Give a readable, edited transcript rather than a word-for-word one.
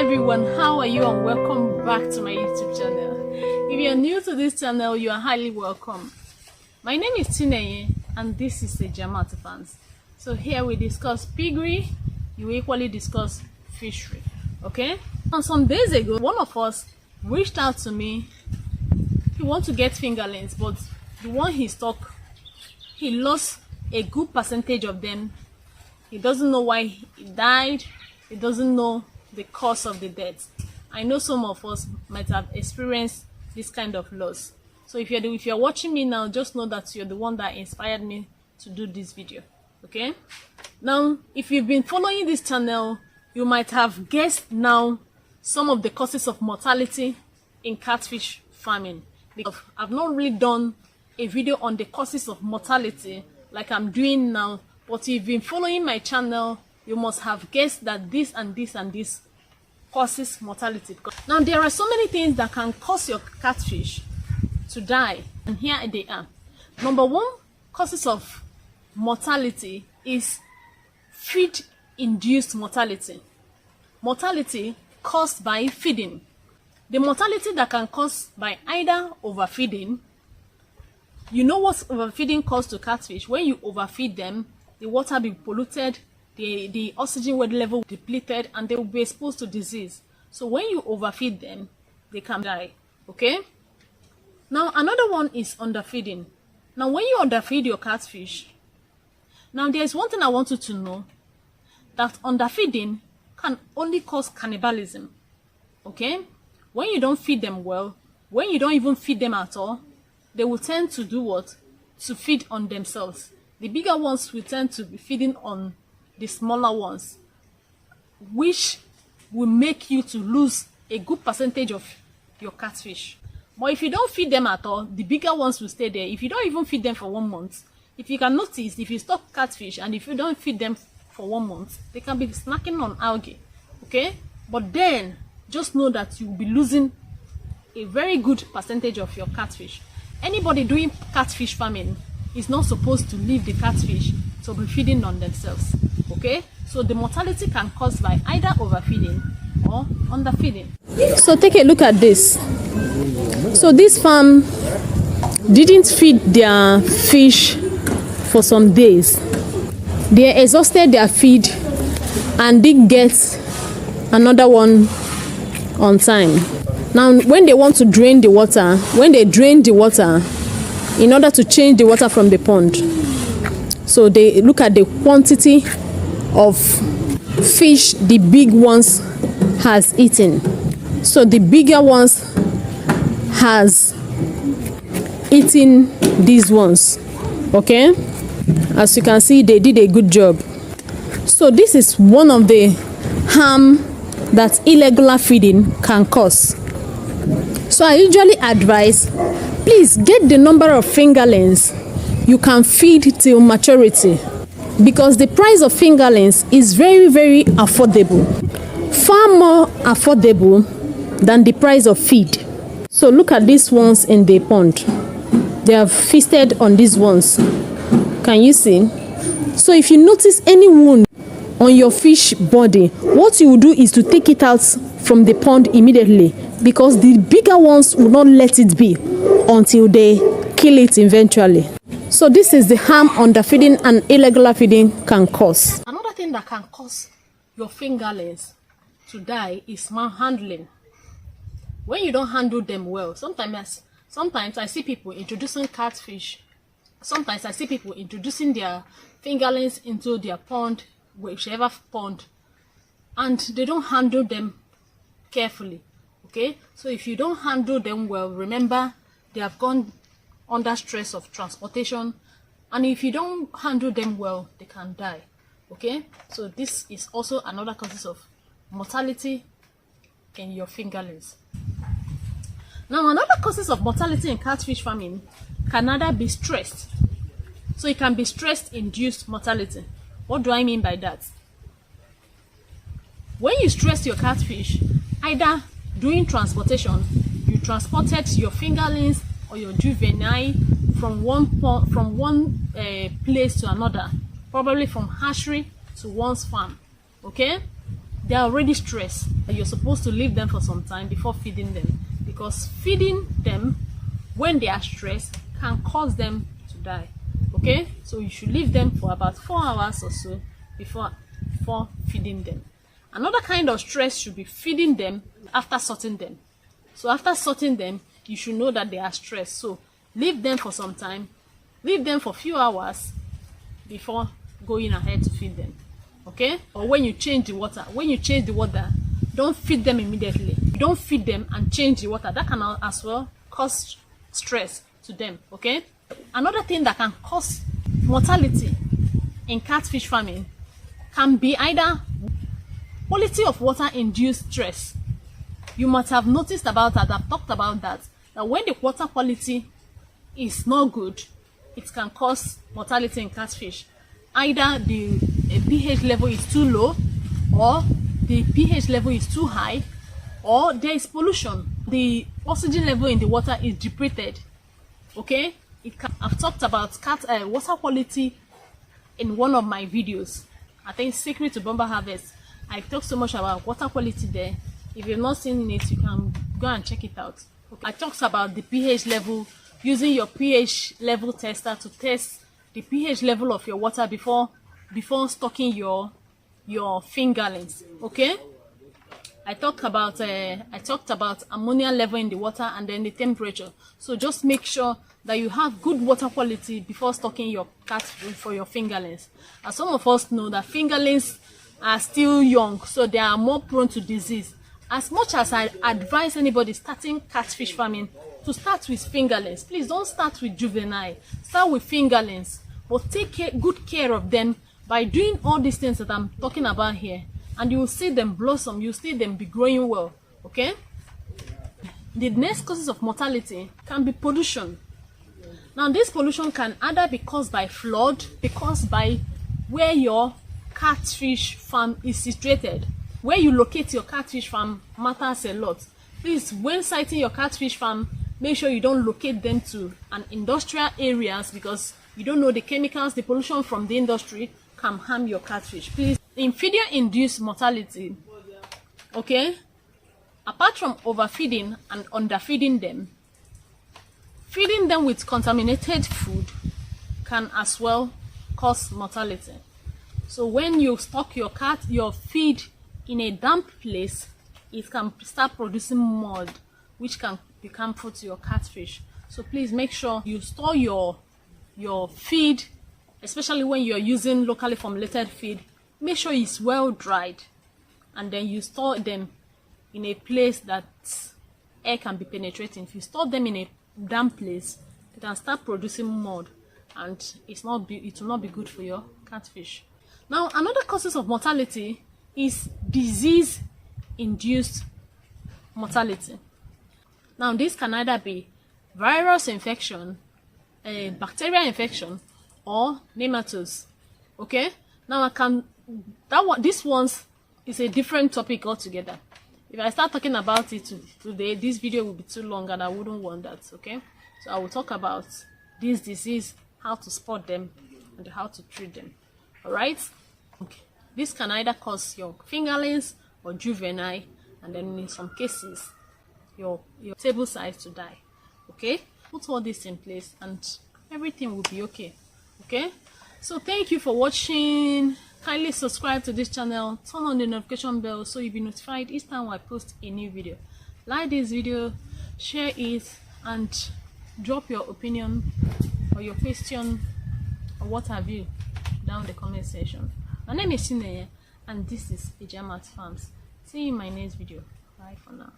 everyone, how are you and welcome back to my YouTube channel. If you are new to this channel, you are highly welcome. My name is Tineye and this is the Jamat fans. So here we discuss piggery, you equally discuss fishery, okay? And some days ago, one of us reached out to me. He wants to get fingerlings, but the one he stock, he lost a good percentage of them. He doesn't know why he died. He doesn't know the cause of the death. I know some of us might have experienced this kind of loss. So if you're watching me now, just know that you're the one that inspired me to do this video. Okay? Now, if you've been following this channel, you might have guessed now some of the causes of mortality in catfish farming. Because I've not really done a video on the causes of mortality like I'm doing now. But if you've been following my channel, you must have guessed that this and this and this causes mortality. Now, there are so many things that can cause your catfish to die, and here they are. Number one causes of mortality is feed-induced mortality. Mortality caused by feeding. The mortality that can cause by either overfeeding. You know what overfeeding causes to catfish? When you overfeed them, the water be polluted, the oxygen level depleted, and they will be exposed to disease. So when you overfeed them, they can die. Okay? Now another one is underfeeding. Now when you underfeed your catfish, now there's one thing I want you to know, that underfeeding can only cause cannibalism. Okay? When you don't feed them well, when you don't even feed them at all, they will tend to do what? To feed on themselves. The bigger ones will tend to be feeding on the smaller ones, which will make you to lose a good percentage of your catfish. But if you don't feed them at all, the bigger ones will stay there. If you don't even feed them for 1 month, if you can notice, if you stock catfish and if you don't feed them for 1 month, they can be snacking on algae. Okay? But then just know that you will be losing a very good percentage of your catfish. Anybody doing catfish farming is not supposed to leave the catfish to be feeding on themselves. Okay, so the mortality can cause by either overfeeding or underfeeding. So take a look at this. So this farm didn't feed their fish for some days. They exhausted their feed and didn't get another one on time. Now when they want to drain the water, when they drain the water in order to change the water from the pond, so they look at the quantity of fish the big ones has eaten. So the bigger ones has eaten these ones. Okay, as you can see, they did a good job. So this is one of the harm that irregular feeding can cause. So I usually advise, please get the number of fingerlings you can feed till maturity, because the price of fingerlings is very, very affordable, far more affordable than the price of feed. So look at these ones in the pond. They have feasted on these ones. Can you see? So if you notice any wound on your fish body, what you will do is to take it out from the pond immediately, because the bigger ones will not let it be until they kill it eventually. So this is the harm underfeeding and irregular feeding can cause. Another thing that can cause your fingerlings to die is manhandling. When you don't handle them well, sometimes I see people introducing catfish. Sometimes I see people introducing their fingerlings into their pond, whichever pond, and they don't handle them carefully. Okay, so if you don't handle them well, remember they have gone under stress of transportation, and if you don't handle them well, they can die. Okay, so this is also another cause of mortality in your fingerlings. Now another causes of mortality in catfish farming can either be stressed. So it can be stress-induced mortality. What do I mean by that? When you stress your catfish, either during transportation, you transported your fingerlings or your juvenile from one place to another, probably from hatchery to one's farm. Okay, they are already stressed. You're supposed to leave them for some time before feeding them, because feeding them when they are stressed can cause them to die. Okay, so you should leave them for about 4 hours or so before feeding them. Another kind of stress should be feeding them after sorting them. So after sorting them, you should know that they are stressed. So leave them for some time, leave them for a few hours before going ahead to feed them. Okay, or when you change the water, don't feed them immediately. Don't feed them and change the water. That can as well cause stress to them. Okay, another thing that can cause mortality in catfish farming can be either quality of water induced stress. You must have noticed about that. I've talked about that when the water quality is not good, it can cause mortality in catfish. Either the pH level is too low, or the pH level is too high, or there is pollution. The oxygen level in the water is depleted. Okay, I've talked about water quality in one of my videos. I think Secret to Bomber Harvest. I talked so much about water quality there. If you've not seen it, you can go and check it out. Okay. I talked about the pH level, using your pH level tester to test the pH level of your water before stocking your fingerlings. Okay, I talked about ammonia level in the water and then the temperature. So just make sure that you have good water quality before stocking your catfish for your fingerlings. As some of us know that fingerlings are still young, so they are more prone to disease. As much as I advise anybody starting catfish farming to start with fingerlings, please don't start with juvenile. Start with fingerlings, but take good care of them by doing all these things that I'm talking about here, and you will see them blossom. You see them be growing well. Okay. The next causes of mortality can be pollution. Now, this pollution can either be caused by flood, because by where your catfish farm is situated. Where you locate your catfish farm matters a lot. Please, when siting your catfish farm, make sure you don't locate them to an industrial areas, because you don't know the chemicals, the pollution from the industry can harm your catfish. Please, in feeder-induced mortality, okay, apart from overfeeding and underfeeding them, feeding them with contaminated food can as well cause mortality. So when you stock your feed in a damp place, it can start producing mud, which can become harmful to your catfish. So please make sure you store your feed, especially when you're using locally formulated feed. Make sure it's well dried, and then you store them in a place that air can be penetrating. If you store them in a damp place, it can start producing mud, and it will not be good for your catfish. Now, another causes of mortality is disease-induced mortality. Now, this can either be virus infection, bacterial infection, or nematodes. Okay. Now, this one's is a different topic altogether. If I start talking about it today, this video will be too long, and I wouldn't want that. Okay. So I will talk about this disease, how to spot them, and how to treat them. All right. Okay. This can either cause your fingerlings or juvenile, and then in some cases your tablesize to die. Okay, put all this in place and everything will be okay. Okay, so thank you for watching. Kindly subscribe to this channel, turn on the notification bell so you'll be notified each time I post a new video. Like this video, share it, and drop your opinion or your question or what have you down the comment section. My name is Chineye, and this is Ejamat Farms. See you in my next video. Bye for now.